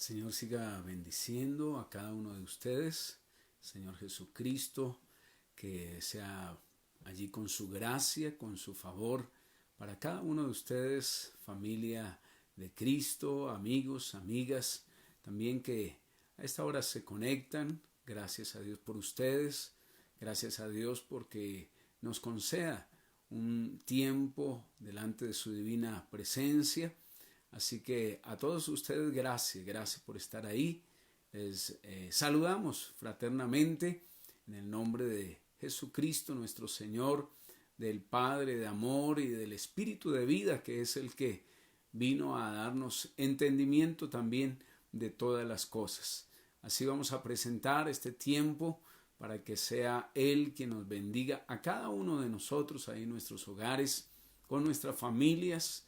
Señor siga bendiciendo a cada uno de ustedes. Señor Jesucristo, que sea allí con su gracia, con su favor, para cada uno de ustedes, familia de Cristo, amigos, amigas, también que a esta hora se conectan. Gracias a Dios por ustedes, gracias a Dios porque nos conceda un tiempo delante de su divina presencia. Así que a todos ustedes gracias por estar ahí. Les saludamos fraternamente en el nombre de Jesucristo nuestro Señor, del Padre de amor y del Espíritu de vida, que es el que vino a darnos entendimiento también de todas las cosas. Así vamos a presentar este tiempo para que sea Él quien nos bendiga a cada uno de nosotros ahí en nuestros hogares, con nuestras familias,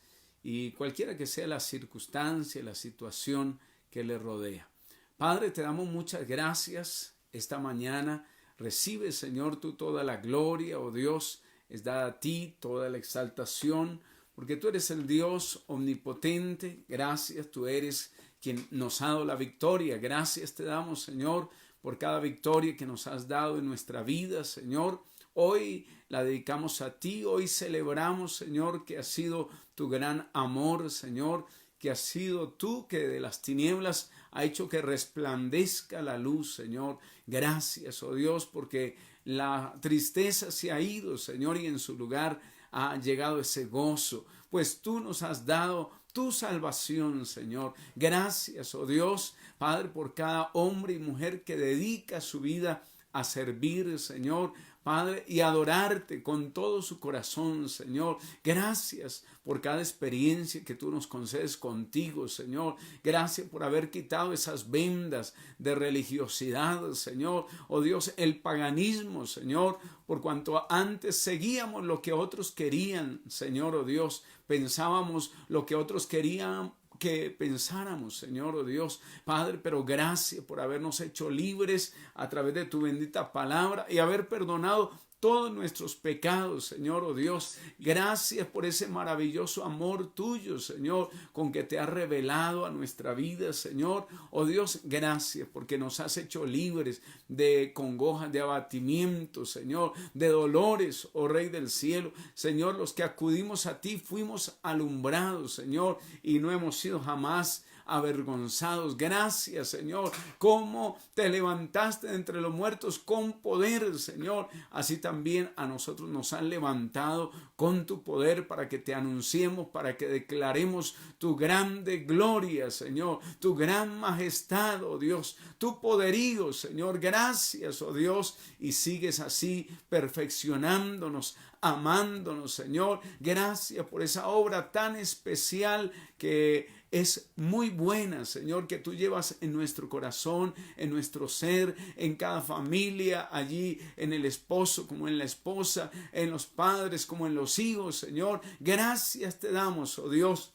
y cualquiera que sea la circunstancia, la situación que le rodea. Padre, te damos muchas gracias esta mañana. Recibe, Señor, tú toda la gloria, oh Dios, es dada a ti toda la exaltación, porque tú eres el Dios omnipotente. Gracias, tú eres quien nos ha dado la victoria. Gracias te damos, Señor, por cada victoria que nos has dado en nuestra vida, Señor. Hoy la dedicamos a ti, hoy celebramos, Señor, que ha sido tu gran amor, Señor, que has sido tú que de las tinieblas ha hecho que resplandezca la luz, Señor. Gracias, oh Dios, porque la tristeza se ha ido, Señor, y en su lugar ha llegado ese gozo, pues tú nos has dado tu salvación, Señor. Gracias, oh Dios, Padre, por cada hombre y mujer que dedica su vida a servir, Señor, Padre, y adorarte con todo su corazón, Señor. Gracias por cada experiencia que tú nos concedes contigo, Señor. Gracias por haber quitado esas vendas de religiosidad, Señor. Oh Dios, el paganismo, Señor, por cuanto antes seguíamos lo que otros querían, Señor, oh Dios. Pensábamos lo que otros querían que pensáramos, Señor, oh Dios, Padre, pero gracias por habernos hecho libres a través de tu bendita palabra y haber perdonado todos nuestros pecados, Señor, oh Dios. Gracias por ese maravilloso amor tuyo, Señor, con que te has revelado a nuestra vida, Señor. Oh Dios, gracias porque nos has hecho libres de congojas, de abatimiento, Señor, de dolores, oh Rey del cielo. Señor, los que acudimos a ti fuimos alumbrados, Señor, y no hemos sido jamás avergonzados. Gracias, Señor, cómo te levantaste de entre los muertos con poder, Señor. Así también a nosotros nos han levantado con tu poder para que te anunciemos, para que declaremos tu grande gloria, Señor, tu gran majestad, oh Dios, tu poderío, Señor. Gracias, oh Dios, y sigues así perfeccionándonos, amándonos, Señor. Gracias por esa obra tan especial que es muy buena, Señor, que tú llevas en nuestro corazón, en nuestro ser, en cada familia, allí en el esposo como en la esposa, en los padres como en los hijos, Señor. Gracias te damos, oh Dios,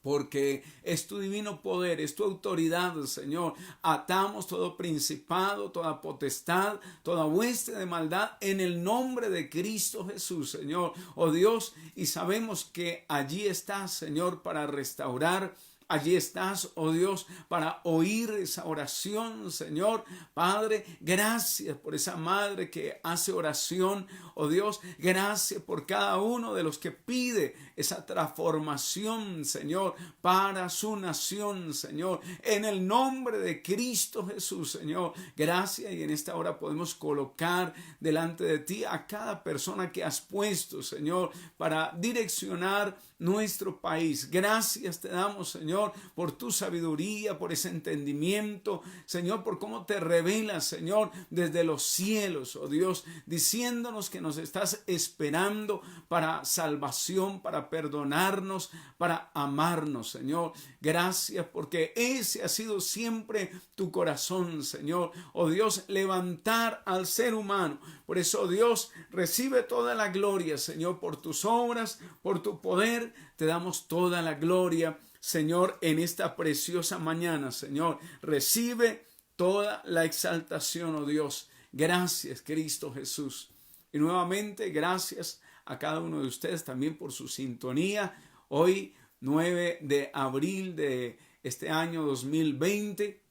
porque es tu divino poder, es tu autoridad, Señor. Atamos todo principado, toda potestad, toda hueste de maldad en el nombre de Cristo Jesús, Señor. Oh Dios, y sabemos que allí estás, Señor, para restaurar. Allí estás, oh Dios, para oír esa oración, Señor. Padre, gracias por esa madre que hace oración, oh Dios. Gracias por cada uno de los que pide esa transformación, Señor, para su nación, Señor. En el nombre de Cristo Jesús, Señor. Gracias, y en esta hora podemos colocar delante de ti a cada persona que has puesto, Señor, para direccionar nuestro país. Gracias te damos, Señor, por tu sabiduría, por ese entendimiento, Señor, por cómo te revelas, Señor, desde los cielos, oh Dios, diciéndonos que nos estás esperando para salvación, para perdonarnos, para amarnos, Señor. Gracias porque ese ha sido siempre tu corazón, Señor. Oh Dios, levantar al ser humano. Por eso, oh Dios, recibe toda la gloria, Señor, por tus obras, por tu poder. Te damos toda la gloria, Señor, en esta preciosa mañana, Señor. Recibe toda la exaltación, oh Dios. Gracias, Cristo Jesús. Y nuevamente, gracias a cada uno de ustedes también por su sintonía. Hoy, 9 de abril de este año 2020,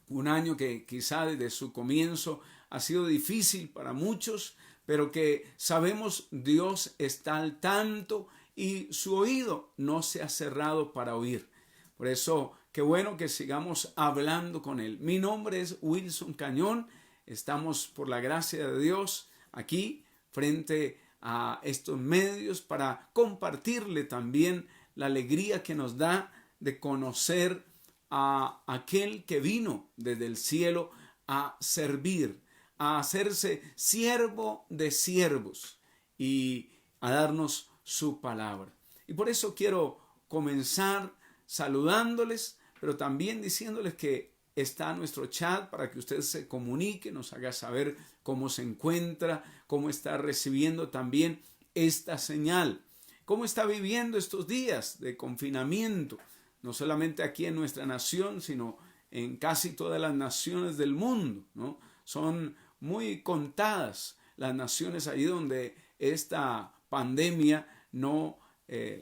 un año que quizá desde su comienzo ha sido difícil para muchos, pero que sabemos Dios está al tanto y su oído no se ha cerrado para oír. Por eso, qué bueno que sigamos hablando con Él. Mi nombre es Wilson Cañón. Estamos, por la gracia de Dios, aquí frente a estos medios para compartirle también la alegría que nos da de conocer a aquel que vino desde el cielo a servir, a hacerse siervo de siervos y a darnos su palabra. Y por eso quiero comenzar saludándoles, pero también diciéndoles que está nuestro chat para que usted se comunique, nos haga saber cómo se encuentra, cómo está recibiendo también esta señal, cómo está viviendo estos días de confinamiento, no solamente aquí en nuestra nación, sino en casi todas las naciones del mundo, ¿no? Son muy contadas las naciones allí donde esta pandemia no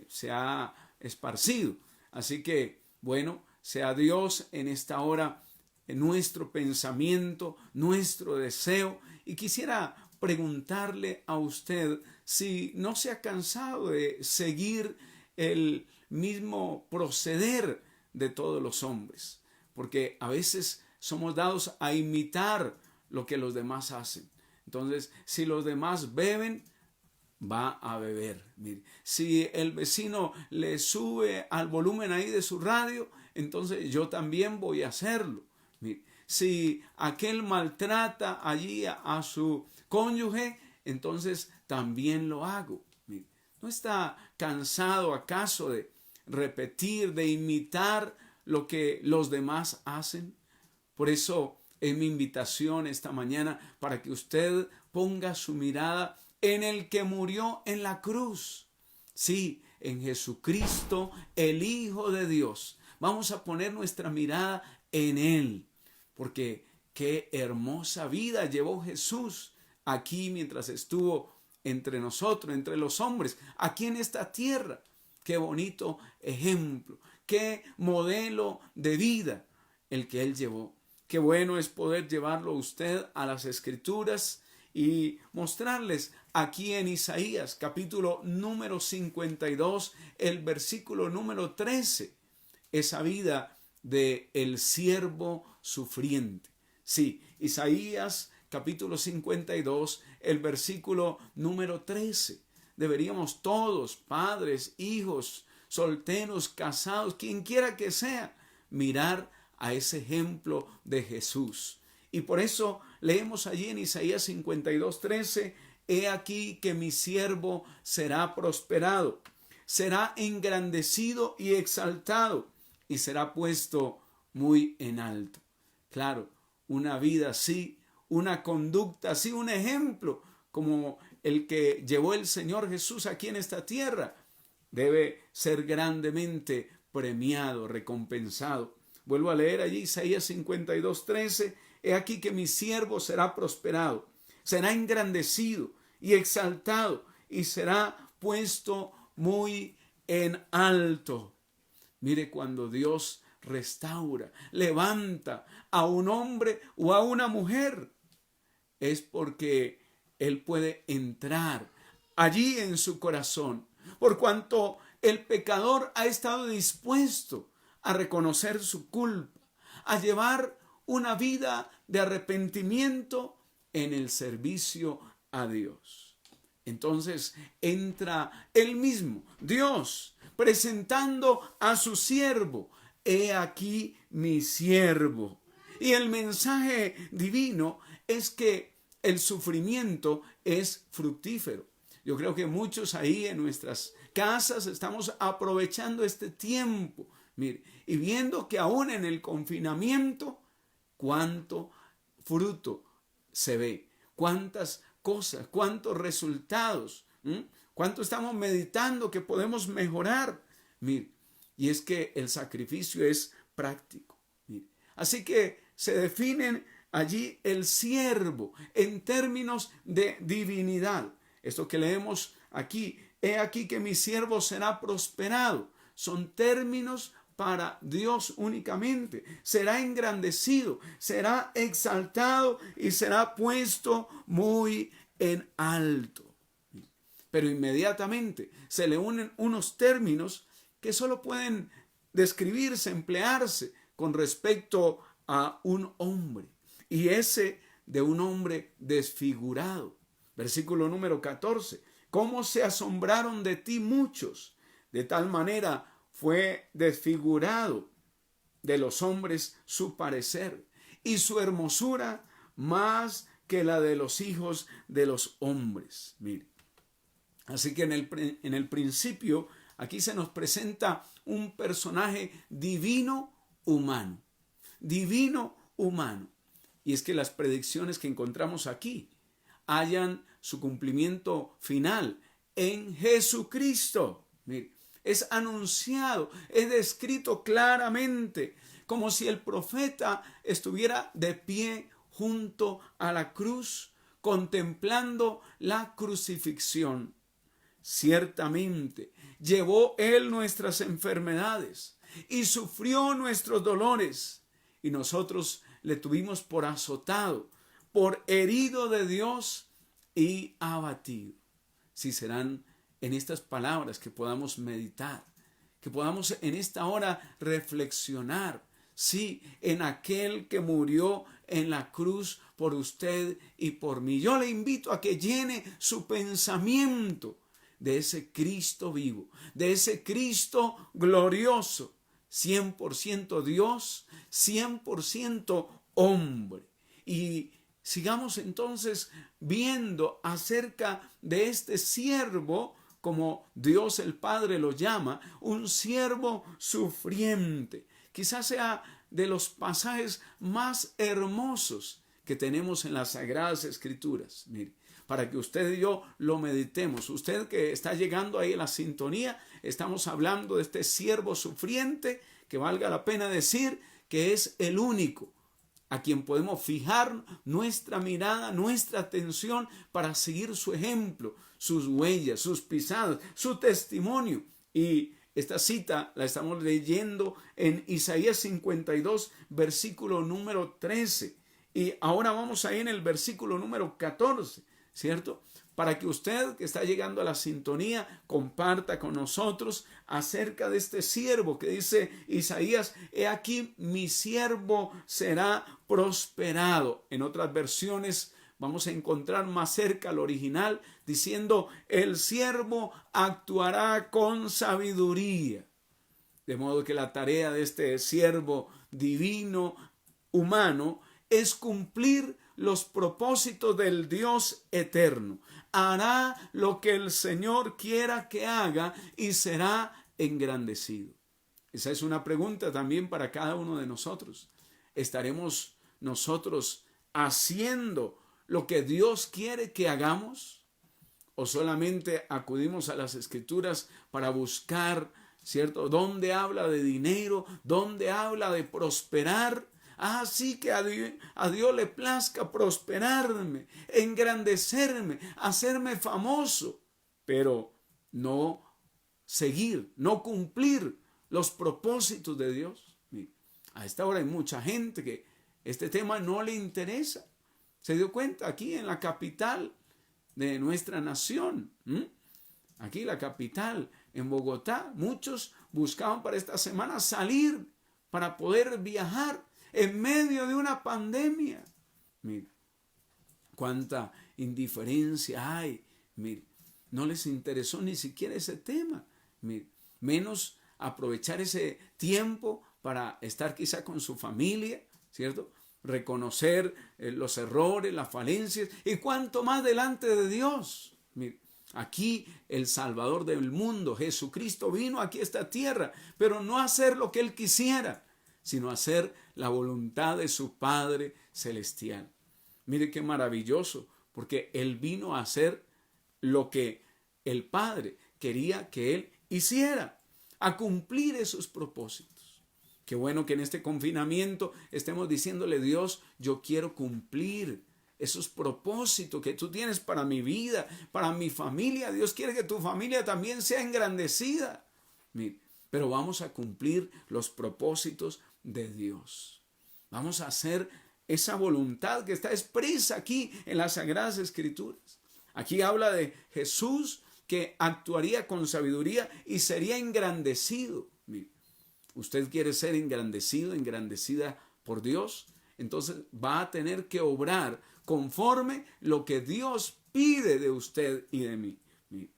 se ha esparcido. Así que, bueno, sea Dios en esta hora en nuestro pensamiento, nuestro deseo. Y quisiera preguntarle a usted si no se ha cansado de seguir el mismo proceder de todos los hombres, porque a veces somos dados a imitar lo que los demás hacen. Entonces, si los demás beben, va a beber. Mire, si el vecino le sube al volumen ahí de su radio, entonces yo también voy a hacerlo. Mire, si aquel maltrata allí a su cónyuge, entonces también lo hago. Mire, ¿no está cansado acaso de repetir, de imitar lo que los demás hacen? Por eso es mi invitación esta mañana para que usted ponga su mirada en el que murió en la cruz. Sí, en Jesucristo, el Hijo de Dios. Vamos a poner nuestra mirada en Él, porque qué hermosa vida llevó Jesús aquí mientras estuvo entre nosotros, entre los hombres, aquí en esta tierra. Qué bonito ejemplo, qué modelo de vida el que Él llevó. Qué bueno es poder llevarlo usted a las Escrituras y mostrarles aquí en Isaías, capítulo número 52, el versículo número 13, esa vida de el siervo sufriente. Sí, Isaías, capítulo 52, el versículo número 13. Deberíamos todos, padres, hijos, solteros, casados, quien quiera que sea, mirar a ese ejemplo de Jesús. Y por eso leemos allí en Isaías 52:13, he aquí que mi siervo será prosperado, será engrandecido y exaltado, y será puesto muy en alto. Claro, una vida así, una conducta así, un ejemplo como el que llevó el Señor Jesús aquí en esta tierra, debe ser grandemente premiado, recompensado. Vuelvo a leer allí Isaías 52:13, he aquí que mi siervo será prosperado, será engrandecido y exaltado y será puesto muy en alto. Mire, cuando Dios restaura, levanta a un hombre o a una mujer, es porque Él puede entrar allí en su corazón, por cuanto el pecador ha estado dispuesto a reconocer su culpa, a llevar una vida de arrepentimiento en el servicio a Dios. Entonces entra Él mismo, Dios, presentando a su siervo. He aquí mi siervo. Y el mensaje divino es que el sufrimiento es fructífero. Yo creo que muchos ahí en nuestras casas estamos aprovechando este tiempo, mire, y viendo que aún en el confinamiento, cuánto fruto se ve, cuántas cosas, cuántos resultados, cuánto estamos meditando que podemos mejorar. Mire, y es que el sacrificio es práctico. Mire. Así que se definen allí el siervo en términos de divinidad. Esto que leemos aquí, he aquí que mi siervo será prosperado, son términos para Dios únicamente. Será engrandecido, será exaltado y será puesto muy en alto. Pero inmediatamente se le unen unos términos que solo pueden describirse, emplearse con respecto a un hombre. Y ese de un hombre desfigurado. Versículo número 14. ¿Cómo se asombraron de ti muchos? De tal manera fue desfigurado de los hombres su parecer, y su hermosura más que la de los hijos de los hombres. Mire. Así que en el principio aquí se nos presenta un personaje divino humano. Divino humano. Y es que las predicciones que encontramos aquí hallan su cumplimiento final en Jesucristo. Mire, es anunciado, es descrito claramente, como si el profeta estuviera de pie junto a la cruz, contemplando la crucifixión. Ciertamente llevó él nuestras enfermedades y sufrió nuestros dolores, y nosotros le tuvimos por azotado, por herido de Dios y abatido. Si serán en estas palabras que podamos meditar, que podamos en esta hora reflexionar, sí, en aquel que murió en la cruz por usted y por mí. Yo le invito a que llene su pensamiento de ese Cristo vivo, de ese Cristo glorioso, 100% Dios, 100% hombre. Y sigamos entonces viendo acerca de este siervo, como Dios el Padre lo llama, un siervo sufriente. Quizás sea de los pasajes más hermosos que tenemos en las Sagradas Escrituras. Mire, para que usted y yo lo meditemos. Usted que está llegando ahí a la sintonía, estamos hablando de este siervo sufriente, que valga la pena decir que es el único a quien podemos fijar nuestra mirada, nuestra atención para seguir su ejemplo, sus huellas, sus pisadas, su testimonio. Y esta cita la estamos leyendo en Isaías 52, versículo número 13. Y ahora vamos ahí en el versículo número 14, ¿cierto? Para que usted que está llegando a la sintonía comparta con nosotros acerca de este siervo que dice Isaías: he aquí mi siervo será prosperado. En otras versiones vamos a encontrar más cerca al original diciendo: el siervo actuará con sabiduría. De modo que la tarea de este siervo divino, humano, es cumplir los propósitos del Dios eterno. Hará lo que el Señor quiera que haga y será engrandecido. Esa es una pregunta también para cada uno de nosotros. ¿Estaremos nosotros haciendo lo que Dios quiere que hagamos? ¿O solamente acudimos a las Escrituras para buscar, ¿cierto?, dónde habla de dinero, dónde habla de prosperar? Sí, que a Dios le plazca prosperarme, engrandecerme, hacerme famoso, pero no seguir, no cumplir los propósitos de Dios. A esta hora hay mucha gente que este tema no le interesa. Se dio cuenta aquí en la capital de nuestra nación, aquí la capital, en Bogotá, muchos buscaban para esta semana salir para poder viajar en medio de una pandemia. Mire, cuánta indiferencia hay. Mire, no les interesó ni siquiera ese tema. Mire, menos aprovechar ese tiempo para estar quizá con su familia, ¿cierto? Reconocer los errores, las falencias, y cuánto más delante de Dios. Mire, aquí el Salvador del mundo, Jesucristo, vino aquí a esta tierra, pero no a hacer lo que Él quisiera, sino hacer la voluntad de su Padre celestial. Mire qué maravilloso, porque Él vino a hacer lo que el Padre quería que Él hiciera, a cumplir esos propósitos. Qué bueno que en este confinamiento estemos diciéndole: Dios, yo quiero cumplir esos propósitos que tú tienes para mi vida, para mi familia. Dios quiere que tu familia también sea engrandecida. Mire, pero vamos a cumplir los propósitos de Dios. Vamos a hacer esa voluntad que está expresa aquí en las Sagradas Escrituras. Aquí habla de Jesús que actuaría con sabiduría y sería engrandecido. Mire, usted quiere ser engrandecido, engrandecida por Dios, entonces va a tener que obrar conforme lo que Dios pide de usted y de mí. Mire,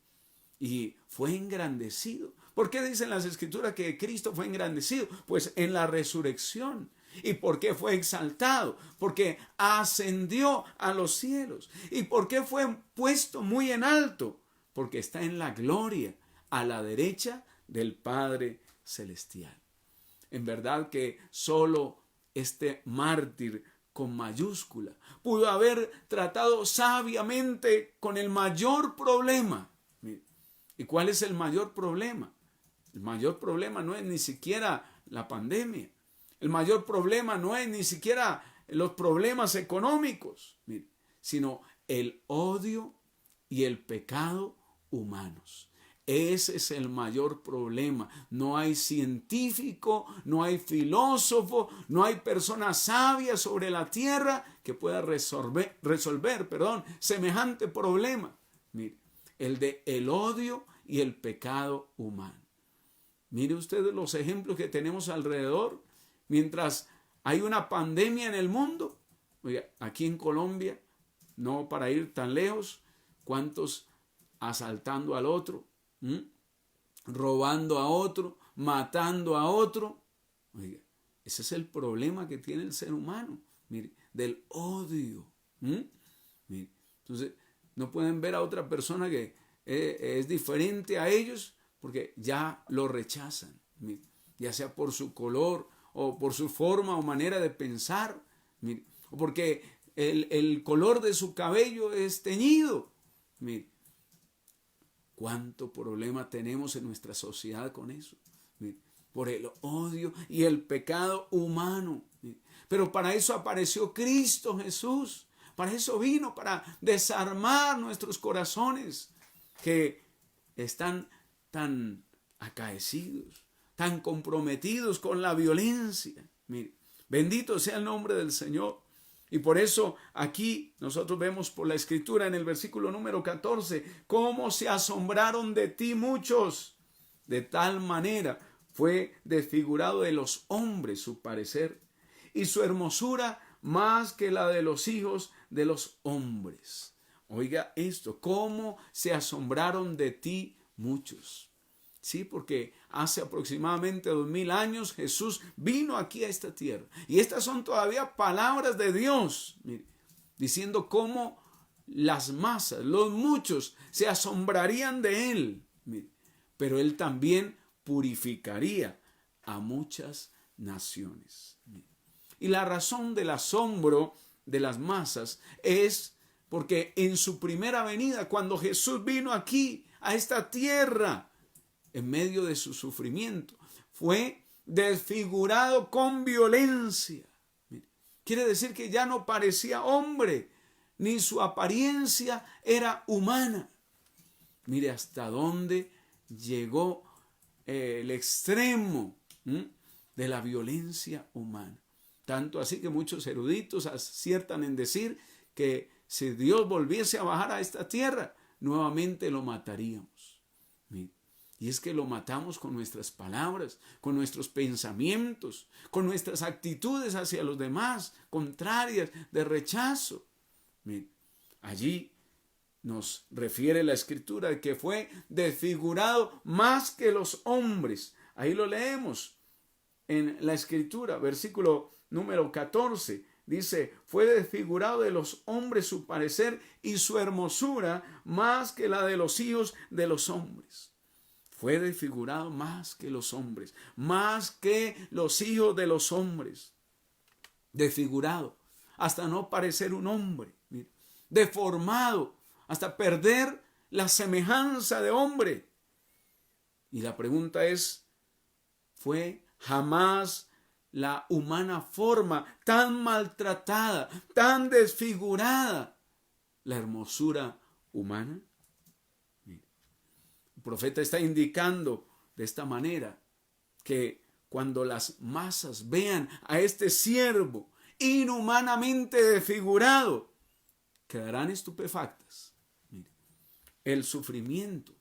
y fue engrandecido. ¿Por qué dicen las Escrituras que Cristo fue engrandecido? Pues en la resurrección. ¿Y por qué fue exaltado? Porque ascendió a los cielos. ¿Y por qué fue puesto muy en alto? Porque está en la gloria, a la derecha del Padre Celestial. En verdad que solo este mártir con mayúscula pudo haber tratado sabiamente con el mayor problema. ¿Y cuál es el mayor problema? El mayor problema no es ni siquiera la pandemia. El mayor problema no es ni siquiera los problemas económicos, sino el odio y el pecado humanos. Ese es el mayor problema. No hay científico, no hay filósofo, no hay persona sabia sobre la tierra que pueda resolver semejante problema. Mire, el de el odio y el pecado humano. Mire usted los ejemplos que tenemos alrededor. Mientras hay una pandemia en el mundo, oiga, aquí en Colombia, no para ir tan lejos, ¿cuántos asaltando al otro? Robando a otro, matando a otro. Oiga, ese es el problema que tiene el ser humano, mire, del odio. Mire, entonces, no pueden ver a otra persona que es diferente a ellos porque ya lo rechazan, mire, ya sea por su color o por su forma o manera de pensar, mire, o porque el color de su cabello es teñido. Mire, cuánto problema tenemos en nuestra sociedad con eso, mire, por el odio y el pecado humano. Mire, pero para eso apareció Cristo Jesús, para eso vino, para desarmar nuestros corazones que están tan acaecidos, tan comprometidos con la violencia. Mire, bendito sea el nombre del Señor. Y por eso aquí nosotros vemos por la Escritura en el versículo número 14, cómo se asombraron de ti muchos. De tal manera fue desfigurado de los hombres su parecer, y su hermosura más que la de los hijos de los hombres. Oiga esto, cómo se asombraron de ti muchos. Sí, porque hace aproximadamente 2000 años Jesús vino aquí a esta tierra. Y estas son todavía palabras de Dios, mire, diciendo cómo las masas, los muchos, se asombrarían de Él. Mire, pero Él también purificaría a muchas naciones. Mire. Y la razón del asombro de las masas es porque en su primera venida, cuando Jesús vino aquí a esta tierra, en medio de su sufrimiento, fue desfigurado con violencia. Quiere decir que ya no parecía hombre, ni su apariencia era humana. Mire hasta dónde llegó el extremo de la violencia humana. Tanto así que muchos eruditos aciertan en decir que si Dios volviese a bajar a esta tierra, nuevamente lo mataríamos. Mire, y es que lo matamos con nuestras palabras, con nuestros pensamientos, con nuestras actitudes hacia los demás, contrarias, de rechazo. Mire, allí nos refiere la Escritura de que fue desfigurado más que los hombres. Ahí lo leemos en la Escritura, versículo número 14. Dice, fue desfigurado de los hombres su parecer y su hermosura más que la de los hijos de los hombres. Fue desfigurado más que los hombres, más que los hijos de los hombres. Desfigurado, hasta no parecer un hombre. Mira, deformado, hasta perder la semejanza de hombre. Y la pregunta es, ¿fue jamás la humana forma tan maltratada, tan desfigurada, la hermosura humana? El profeta está indicando de esta manera que cuando las masas vean a este siervo inhumanamente desfigurado, quedarán estupefactas. Mire, el sufrimiento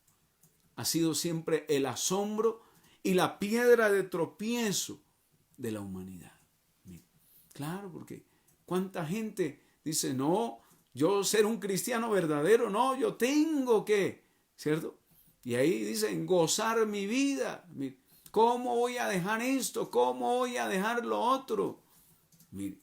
ha sido siempre el asombro y la piedra de tropiezo de la humanidad. Mire, claro, porque cuánta gente dice, no, yo ser un cristiano verdadero, no, yo tengo que, ¿cierto? Y ahí dicen, gozar mi vida. Mire, ¿cómo voy a dejar esto? ¿Cómo voy a dejar lo otro? Mire,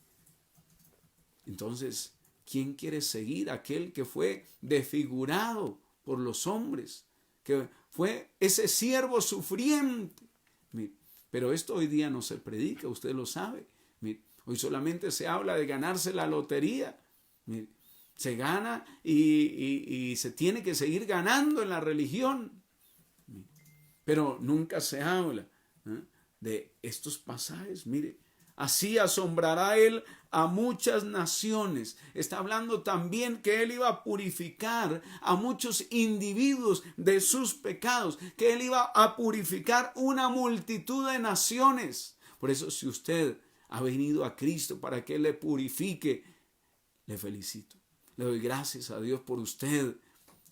entonces, ¿quién quiere seguir? Aquel que fue desfigurado por los hombres, que fue ese siervo sufriente. Mire, pero esto hoy día no se predica, usted lo sabe. Mire, hoy solamente se habla de ganarse la lotería. Mire, se gana y se tiene que seguir ganando en la religión. Pero nunca se habla de estos pasajes. Mire, así asombrará él a muchas naciones. Está hablando también que él iba a purificar a muchos individuos de sus pecados, que él iba a purificar una multitud de naciones. Por eso, si usted ha venido a Cristo para que él le purifique, le felicito. Le doy gracias a Dios por usted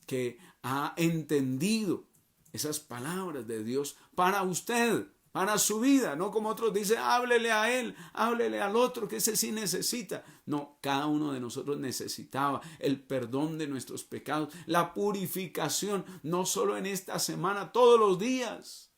que ha entendido esas palabras de Dios para usted, para su vida, no como otros dicen, háblele a él, háblele al otro, que ese sí necesita. No, cada uno de nosotros necesitaba el perdón de nuestros pecados, la purificación, no solo en esta semana, todos los días.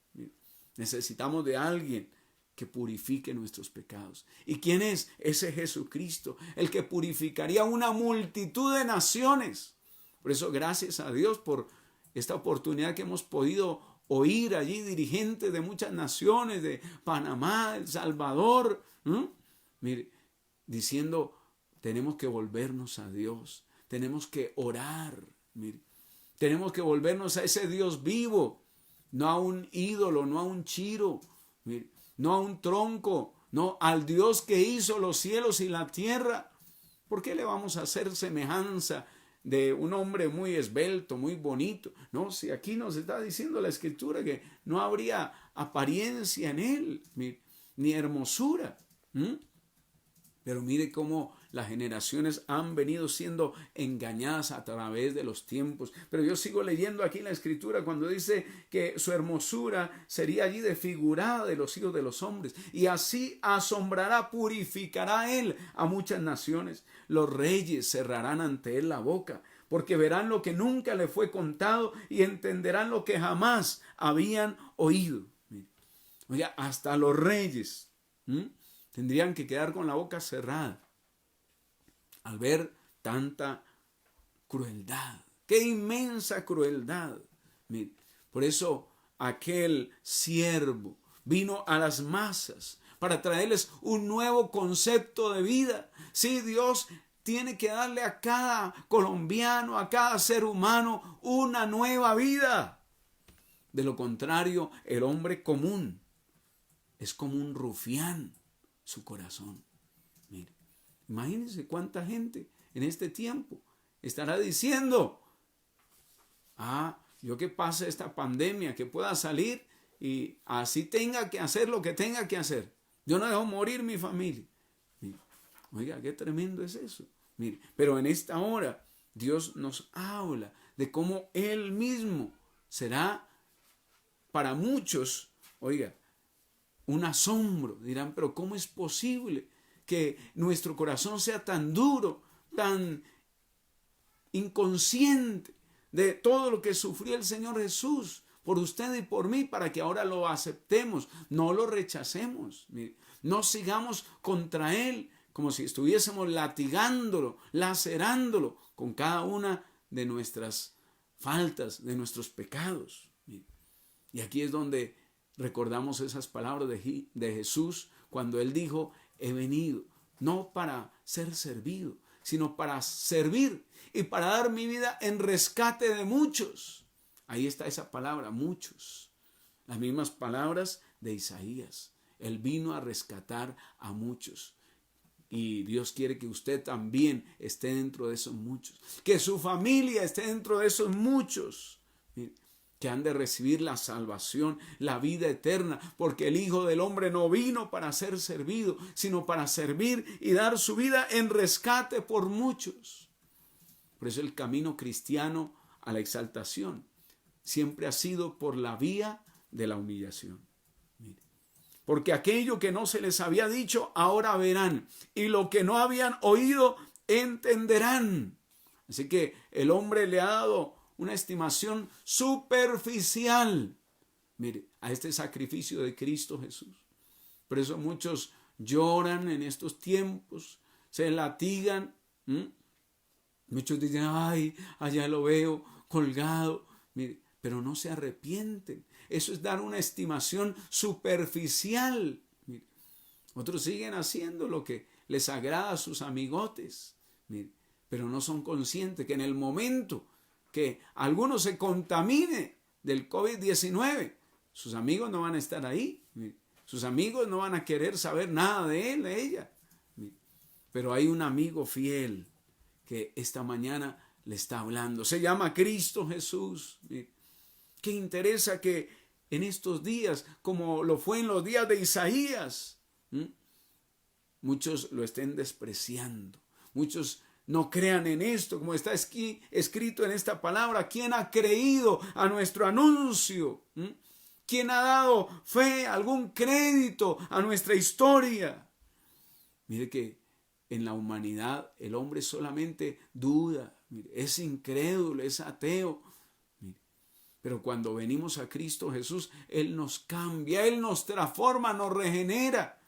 Necesitamos de alguien que purifique nuestros pecados. ¿Y quién es? Ese Jesucristo, el que purificaría una multitud de naciones. Por eso, gracias a Dios por esta oportunidad que hemos podido oír allí dirigentes de muchas naciones, de Panamá, El Salvador, mire, diciendo, tenemos que volvernos a Dios, tenemos que orar, mire, tenemos que volvernos a ese Dios vivo, no a un ídolo, no a un chiro, mire, no a un tronco, no al Dios que hizo los cielos y la tierra. ¿Por qué le vamos a hacer semejanza de un hombre muy esbelto, muy bonito? No, si aquí nos está diciendo la Escritura que no habría apariencia en él, ni hermosura. Pero mire cómo las generaciones han venido siendo engañadas a través de los tiempos. Pero yo sigo leyendo aquí la Escritura cuando dice que su hermosura sería allí desfigurada de los hijos de los hombres. Y así asombrará, purificará él a muchas naciones. Los reyes cerrarán ante él la boca, porque verán lo que nunca le fue contado y entenderán lo que jamás habían oído. Oye, hasta los reyes tendrían que quedar con la boca cerrada al ver tanta crueldad. ¡Qué inmensa crueldad! Mire, por eso aquel siervo vino a las masas para traerles un nuevo concepto de vida. Sí, Dios tiene que darle a cada colombiano, a cada ser humano, una nueva vida. De lo contrario, el hombre común es como un rufián, su corazón. Mire, imagínense cuánta gente en este tiempo estará diciendo, yo que pase esta pandemia, que pueda salir y así tenga que hacer lo que tenga que hacer. Yo no dejo morir mi familia. Mire, oiga, qué tremendo es eso. Mire, pero en esta hora Dios nos habla de cómo Él mismo será para muchos, oiga, un asombro. Dirán, pero ¿cómo es posible que nuestro corazón sea tan duro, tan inconsciente de todo lo que sufrió el Señor Jesús por usted y por mí, para que ahora lo aceptemos, no lo rechacemos, no sigamos contra Él como si estuviésemos latigándolo, lacerándolo con cada una de nuestras faltas, de nuestros pecados? Y aquí es donde recordamos esas palabras de Jesús cuando Él dijo, he venido no para ser servido, sino para servir y para dar mi vida en rescate de muchos. Ahí está esa palabra, muchos. Las mismas palabras de Isaías. Él vino a rescatar a muchos. Y Dios quiere que usted también esté dentro de esos muchos. Que su familia esté dentro de esos muchos. que han de recibir la salvación, la vida eterna, porque el Hijo del Hombre no vino para ser servido, sino para servir y dar su vida en rescate por muchos. Por eso el camino cristiano a la exaltación siempre ha sido por la vía de la humillación. Mire, porque aquello que no se les había dicho, ahora verán, y lo que no habían oído, entenderán. Así que el hombre le ha dado una estimación superficial, mire, a este sacrificio de Cristo Jesús. Por eso muchos lloran en estos tiempos, se latigan. Muchos dicen, ay, allá lo veo colgado. Mire, pero no se arrepienten. Eso es dar una estimación superficial. Mire, otros siguen haciendo lo que les agrada a sus amigotes. Mire, pero no son conscientes que en el momento que alguno se contamine del COVID-19, sus amigos no van a estar ahí. Mire, sus amigos no van a querer saber nada de él, de ella. Mire, pero hay un amigo fiel que esta mañana le está hablando. Se llama Cristo Jesús. Mire, qué interesa que en estos días, como lo fue en los días de Isaías, muchos lo estén despreciando. Muchos no crean en esto, como está escrito en esta palabra. ¿Quién ha creído a nuestro anuncio? ¿Quién ha dado fe, algún crédito a nuestra historia? Mire que en la humanidad el hombre solamente duda, mire, es incrédulo, es ateo. Mire, pero cuando venimos a Cristo Jesús, Él nos cambia, Él nos transforma, nos regenera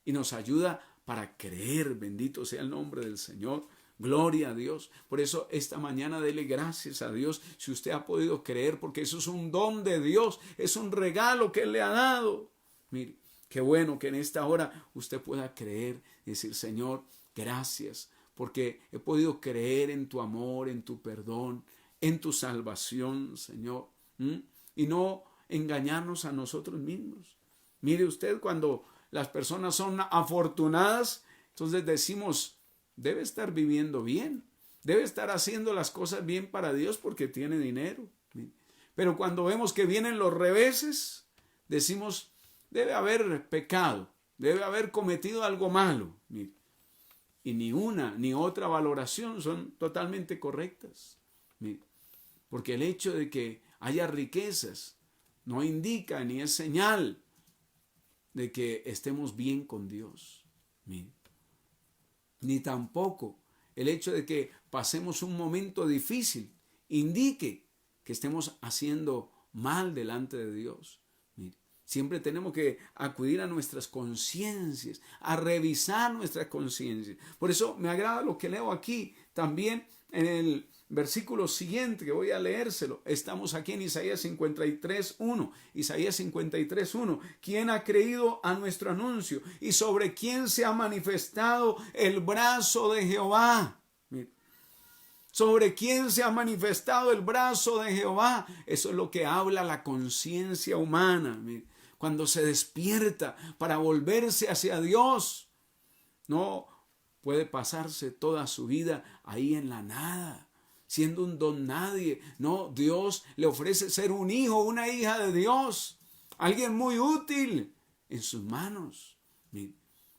y nos ayuda para creer. Bendito sea el nombre del Señor. Gloria a Dios. Por eso esta mañana dele gracias a Dios si usted ha podido creer, porque eso es un don de Dios, es un regalo que Él le ha dado. Mire, qué bueno que en esta hora usted pueda creer y decir, Señor, gracias, porque he podido creer en tu amor, en tu perdón, en tu salvación, Señor. Y no engañarnos a nosotros mismos. Mire usted, cuando las personas son afortunadas, entonces decimos, debe estar viviendo bien, debe estar haciendo las cosas bien para Dios porque tiene dinero. Pero cuando vemos que vienen los reveses, decimos, debe haber pecado, debe haber cometido algo malo. Y ni una ni otra valoración son totalmente correctas. Porque el hecho de que haya riquezas no indica ni es señal de que estemos bien con Dios. Ni tampoco el hecho de que pasemos un momento difícil indique que estemos haciendo mal delante de Dios. Siempre tenemos que acudir a nuestras conciencias, a revisar nuestras conciencias. Por eso me agrada lo que leo aquí también en el versículo siguiente, que voy a leérselo. Estamos aquí en Isaías 53:1. Isaías 53:1. ¿Quién ha creído a nuestro anuncio? ¿Y sobre quién se ha manifestado el brazo de Jehová? ¿Sobre quién se ha manifestado el brazo de Jehová? Eso es lo que habla la conciencia humana. Cuando se despierta para volverse hacia Dios, no puede pasarse toda su vida ahí en la nada, siendo un don nadie. No, Dios le ofrece ser un hijo, una hija de Dios, alguien muy útil en sus manos.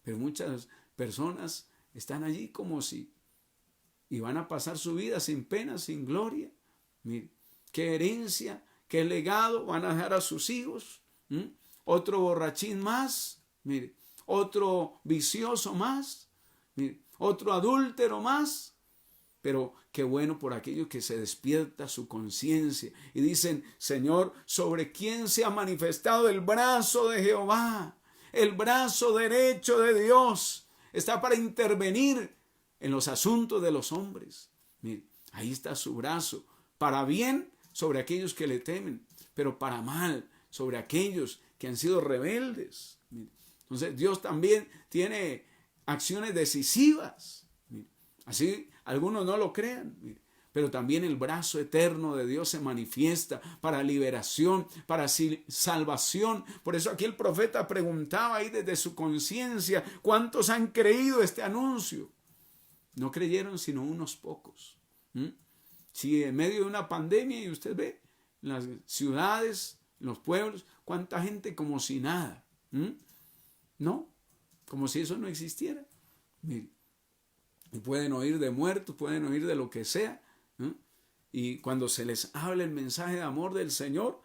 Pero muchas personas están allí como si y van a pasar su vida sin pena, sin gloria. Qué herencia, qué legado van a dejar a sus hijos. Otro borrachín más, otro vicioso más, otro adúltero más. Pero qué bueno por aquellos que se despierta su conciencia y dicen, Señor, ¿sobre quién se ha manifestado el brazo de Jehová? El brazo derecho de Dios está para intervenir en los asuntos de los hombres. Ahí está su brazo, para bien sobre aquellos que le temen, pero para mal sobre aquellos que han sido rebeldes. Entonces Dios también tiene acciones decisivas. Así algunos no lo crean, pero también el brazo eterno de Dios se manifiesta para liberación, para salvación. Por eso aquí el profeta preguntaba ahí desde su conciencia, ¿cuántos han creído este anuncio? No creyeron sino unos pocos. Si en medio de una pandemia, y usted ve en las ciudades, en los pueblos, cuánta gente como si nada. ¿No? Como si eso no existiera. Mire, y pueden oír de muertos, pueden oír de lo que sea. Y cuando se les habla el mensaje de amor del Señor,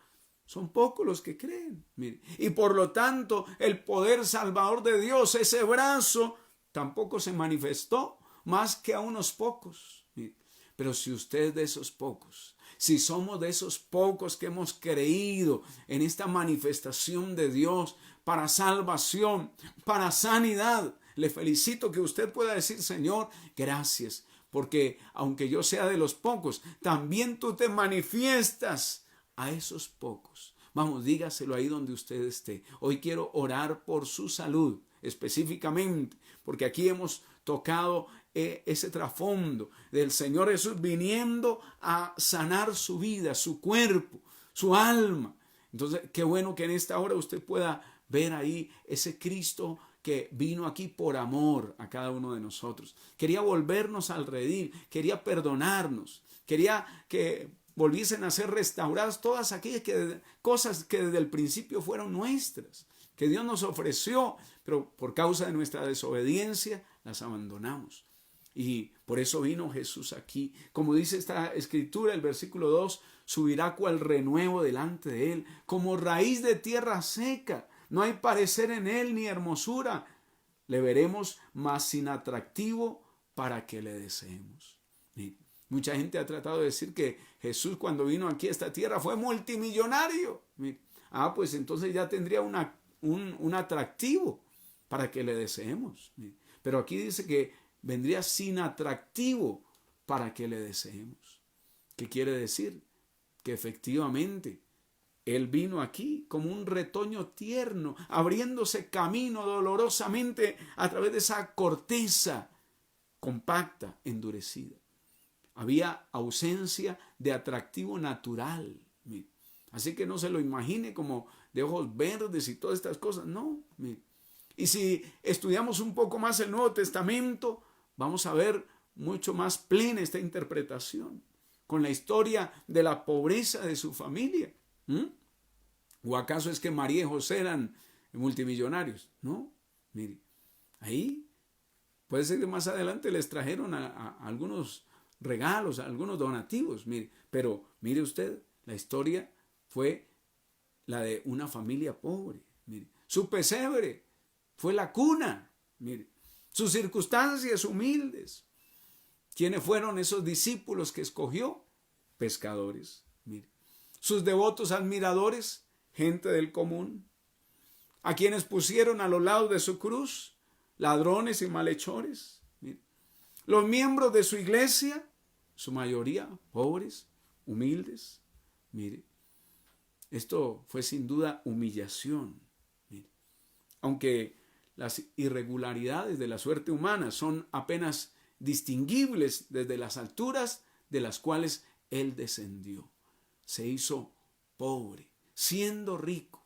son pocos los que creen. Mire. Y por lo tanto, el poder salvador de Dios, ese brazo, tampoco se manifestó más que a unos pocos. Mire. Pero si usted es de esos pocos, si somos de esos pocos que hemos creído en esta manifestación de Dios para salvación, para sanidad, le felicito que usted pueda decir: Señor, gracias, porque aunque yo sea de los pocos, también tú te manifiestas a esos pocos. Vamos, dígaselo ahí donde usted esté. Hoy quiero orar por su salud específicamente, porque aquí hemos tocado ese trasfondo del Señor Jesús viniendo a sanar su vida, su cuerpo, su alma. Entonces, qué bueno que en esta hora usted pueda ver ahí ese Cristo que vino aquí por amor a cada uno de nosotros. Quería volvernos al redil, quería perdonarnos, quería que volviesen a ser restauradas todas aquellas cosas que desde el principio fueron nuestras, que Dios nos ofreció, pero por causa de nuestra desobediencia las abandonamos. Y por eso vino Jesús aquí. Como dice esta escritura, el versículo 2, subirá cual renuevo delante de él, como raíz de tierra seca. No hay parecer en él ni hermosura. Le veremos más sin atractivo para que le deseemos. Mucha gente ha tratado de decir que Jesús, cuando vino aquí a esta tierra, fue multimillonario. Pues entonces ya tendría un atractivo para que le deseemos. Pero aquí dice que vendría sin atractivo para que le deseemos. ¿Qué quiere decir? Que efectivamente Él vino aquí como un retoño tierno, abriéndose camino dolorosamente a través de esa corteza compacta, endurecida. Había ausencia de atractivo natural. Así que no se lo imagine como de ojos verdes y todas estas cosas. No. Y si estudiamos un poco más el Nuevo Testamento, vamos a ver mucho más plena esta interpretación, con la historia de la pobreza de su familia. ¿O acaso es que María y José eran multimillonarios? No, mire, ahí puede ser que más adelante les trajeron a algunos regalos, a algunos donativos, mire, pero mire usted, la historia fue la de una familia pobre. Mire, su pesebre fue la cuna, mire, sus circunstancias humildes. ¿Quiénes fueron esos discípulos que escogió? Pescadores, mire. Sus devotos admiradores, gente del común. A quienes pusieron a los lados de su cruz, ladrones y malhechores. Mire. Los miembros de su iglesia, su mayoría pobres, humildes. Mire, esto fue sin duda humillación. Mire. Aunque las irregularidades de la suerte humana son apenas distinguibles desde las alturas de las cuales Él descendió. Se hizo pobre, siendo rico,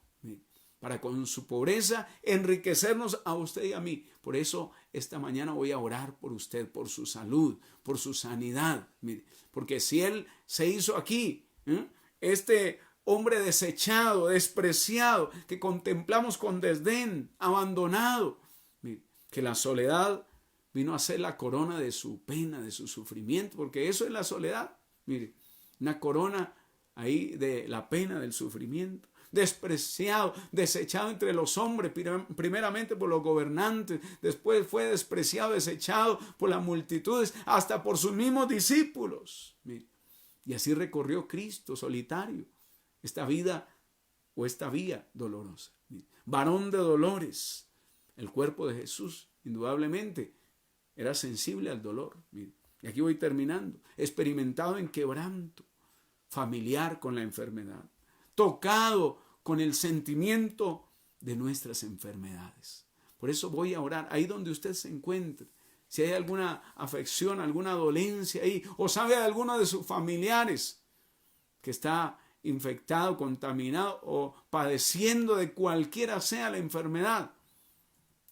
para con su pobreza enriquecernos a usted y a mí. Por eso esta mañana voy a orar por usted, por su salud, por su sanidad. Mire, porque si Él se hizo aquí, este hombre desechado, despreciado, que contemplamos con desdén, abandonado, mire, que la soledad vino a ser la corona de su pena, de su sufrimiento, porque eso es la soledad. Mire, una corona ahí de la pena, del sufrimiento. Despreciado, desechado entre los hombres, primeramente por los gobernantes, después fue despreciado, desechado por las multitudes, hasta por sus mismos discípulos. Mire, y así recorrió Cristo solitario esta vida o esta vía dolorosa. Mire, varón de dolores, el cuerpo de Jesús, indudablemente, era sensible al dolor. Mire, y aquí voy terminando. Experimentado en quebranto, familiar con la enfermedad, tocado con el sentimiento de nuestras enfermedades. Por eso voy a orar ahí donde usted se encuentre. Si hay alguna afección, alguna dolencia ahí, o sabe de alguno de sus familiares que está infectado, contaminado o padeciendo de cualquiera sea la enfermedad,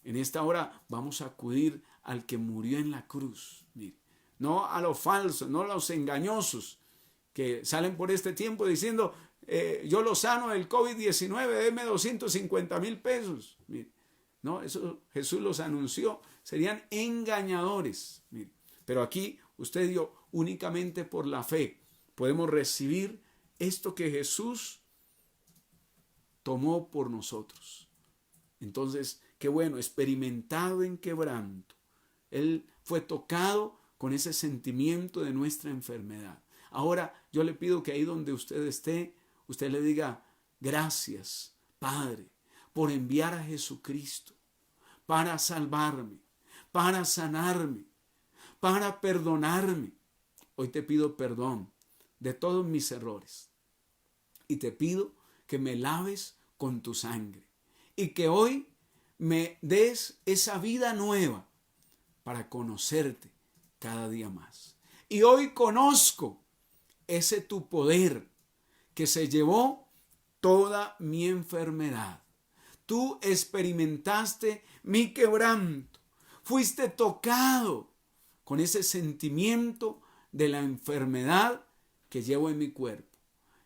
en esta hora vamos a acudir al que murió en la cruz. Mire, no a los falsos, no a los engañosos que salen por este tiempo diciendo yo lo sano del COVID-19, deme 250,000 pesos. Mire, no, eso Jesús los anunció, serían engañadores. Mire, pero aquí usted dio únicamente por la fe. Podemos recibir esto que Jesús tomó por nosotros. Entonces, qué bueno, experimentado en quebranto. Él fue tocado con ese sentimiento de nuestra enfermedad. Ahora yo le pido que ahí donde usted esté, usted le diga: gracias, Padre, por enviar a Jesucristo para salvarme, para sanarme, para perdonarme. Hoy te pido perdón de todos mis errores y te pido que me laves con tu sangre y que hoy me des esa vida nueva para conocerte cada día más. Y hoy conozco ese tu poder que se llevó toda mi enfermedad. Tú experimentaste mi quebranto, fuiste tocado con ese sentimiento de la enfermedad que llevo en mi cuerpo.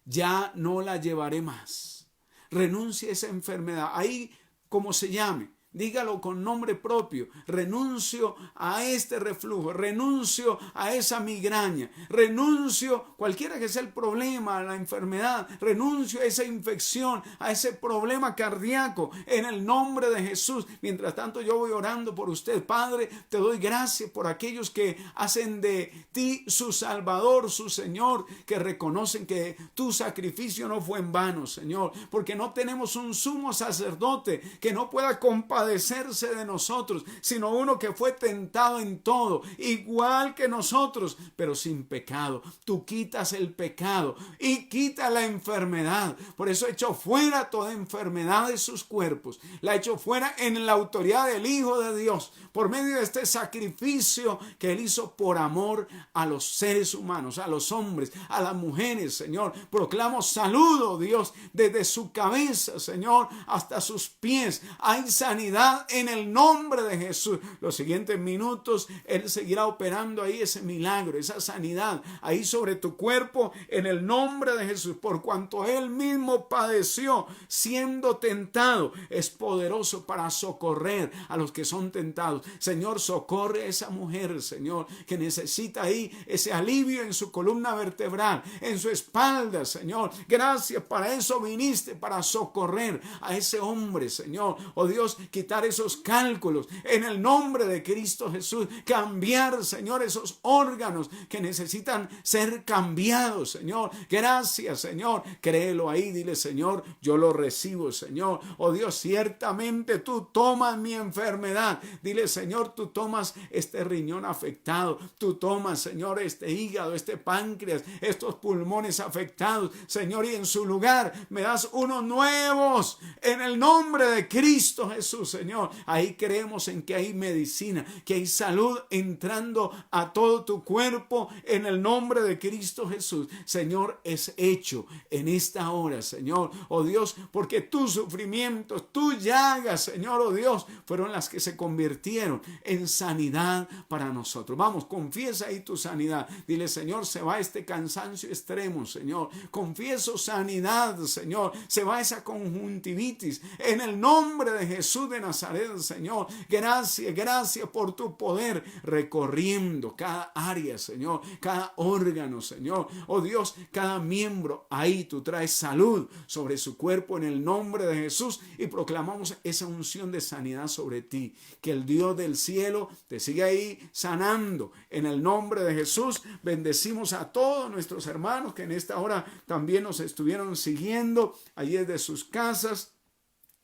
Ya no la llevaré más. Renuncia a esa enfermedad, ahí como se llame, dígalo con nombre propio: renuncio a este reflujo, renuncio a esa migraña, renuncio, cualquiera que sea el problema, la enfermedad, renuncio a esa infección, a ese problema cardíaco, en el nombre de Jesús. Mientras tanto yo voy orando por usted. Padre, te doy gracias por aquellos que hacen de ti su Salvador, su Señor, que reconocen que tu sacrificio no fue en vano, Señor, porque no tenemos un sumo sacerdote que no pueda compadecerse de nosotros, sino uno que fue tentado en todo, igual que nosotros, pero sin pecado. Tú quitas el pecado y quita la enfermedad. Por eso echó fuera toda enfermedad de sus cuerpos, la echó fuera en la autoridad del Hijo de Dios, por medio de este sacrificio que Él hizo por amor a los seres humanos, a los hombres, a las mujeres. Señor, proclamo salud, oh Dios, desde su cabeza, Señor, hasta sus pies. Hay sanidad en el nombre de Jesús. Los siguientes minutos Él seguirá operando ahí ese milagro, esa sanidad ahí sobre tu cuerpo, en el nombre de Jesús. Por cuanto Él mismo padeció siendo tentado, es poderoso para socorrer a los que son tentados. Señor, socorre a esa mujer, Señor, que necesita ahí ese alivio en su columna vertebral, en su espalda, Señor. Gracias, para eso viniste, para socorrer a ese hombre, Señor. Oh Dios, quitar esos cálculos en el nombre de Cristo Jesús. Cambiar, Señor, esos órganos que necesitan ser cambiados, Señor. Gracias, Señor. Créelo ahí, dile: Señor, yo lo recibo, Señor. Oh Dios, ciertamente tú tomas mi enfermedad. Dile: Señor, tú tomas este riñón afectado, tú tomas, Señor, este hígado, este páncreas, estos pulmones afectados, Señor, y en su lugar me das unos nuevos en el nombre de Cristo Jesús, Señor. Ahí creemos en que hay medicina, que hay salud entrando a todo tu cuerpo en el nombre de Cristo Jesús. Señor, es hecho en esta hora, Señor, oh Dios, porque tus sufrimientos, tus llagas, Señor, oh Dios, fueron las que se convirtieron en sanidad para nosotros. Vamos, confiesa ahí tu sanidad. Dile: Señor, se va este cansancio extremo, Señor. Confieso sanidad, Señor. Se va esa conjuntivitis en el nombre de Jesús de Nazaret, Señor. Gracias, gracias por tu poder recorriendo cada área, Señor, cada órgano, Señor. Oh Dios, cada miembro, ahí tú traes salud sobre su cuerpo en el nombre de Jesús, y proclamamos esa unción de sanidad sobre ti. Que el Dios del cielo te siga ahí sanando en el nombre de Jesús. Bendecimos a todos nuestros hermanos que en esta hora también nos estuvieron siguiendo allí desde sus casas.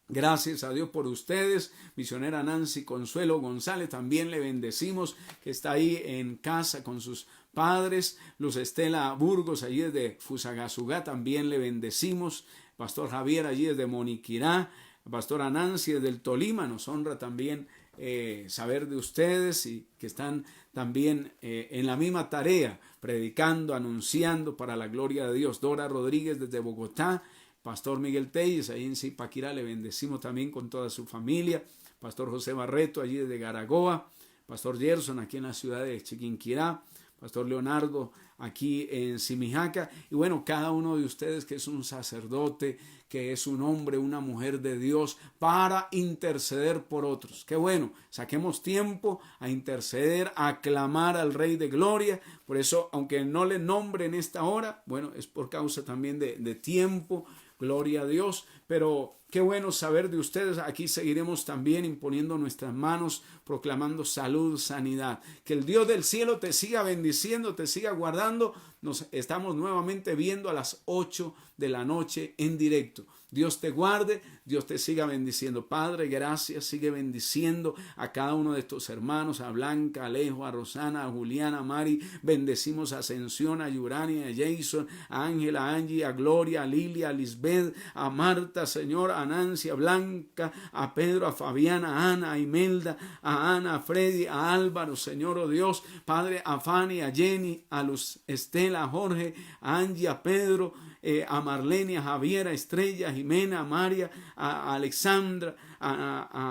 Gracias a Dios por ustedes. Misionera Nancy Consuelo González, también le bendecimos, que está ahí en casa con sus padres. Luz Estela Burgos, allí desde Fusagasugá, también le bendecimos. Pastor Javier, allí desde Moniquirá. Pastora Nancy desde el Tolima, nos honra también saber de ustedes y que están también en la misma tarea, predicando, anunciando para la gloria de Dios. Dora Rodríguez desde Bogotá. Pastor Miguel Telles, ahí en Zipaquirá, le bendecimos también con toda su familia. Pastor José Barreto, allí desde Garagoa. Pastor Gerson, aquí en la ciudad de Chiquinquirá. Pastor Leonardo aquí en Simijaca, y bueno, cada uno de ustedes que es un sacerdote, que es un hombre, una mujer de Dios, para interceder por otros. Qué bueno, saquemos tiempo a interceder, a clamar al Rey de Gloria. Por eso, aunque no le nombre en esta hora, bueno, es por causa también de tiempo. Gloria a Dios, pero qué bueno saber de ustedes. Aquí seguiremos también imponiendo nuestras manos, proclamando salud, sanidad. Que el Dios del cielo te siga bendiciendo, te siga guardando. Nos estamos nuevamente viendo a las 8 de la noche en directo. Dios te guarde, Dios te siga bendiciendo. Padre, gracias, sigue bendiciendo a cada uno de estos hermanos, a Blanca, a Alejo, a Rosana, a Juliana, a Mari. Bendecimos a Ascensión, a Yurani, a Jason, a Ángela, a Angie, a Gloria, a Lilia, a Lisbeth, a Marta, Señor, a Nancy, a Blanca, a Pedro, a Fabiana, a Ana, a Imelda, a Ana, a Freddy, a Álvaro, Señor, oh Dios, Padre, a Fanny, a Jenny, a Luz Estela, a Jorge, a Angie, a Pedro, a Marlene, a Javier, a Estrella, a Jimena, a María, a Alexandra,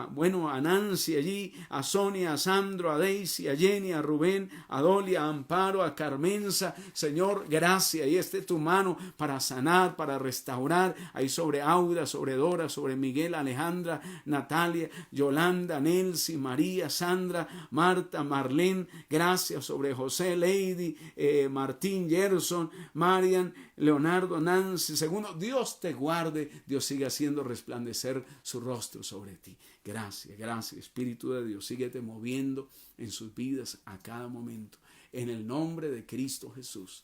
bueno, a Nancy allí, a Sonia, a Sandro, a Daisy, a Jenny, a Rubén, a Dolly, a Amparo, a Carmenza. Señor, gracias. Ahí esté tu mano para sanar, para restaurar. Ahí sobre Aura, sobre Dora, sobre Miguel, Alejandra, Natalia, Yolanda, Nelcy, María, Sandra, Marta, Marlene. Gracias sobre José, Lady, Martín, Gerson, Marian, Leonardo, Nancy. Segundo, Dios te guarde, Dios siga haciendo resplandecer su rostro sobre ti. Gracias, gracias, Espíritu de Dios, síguete moviendo en sus vidas a cada momento. En el nombre de Cristo Jesús.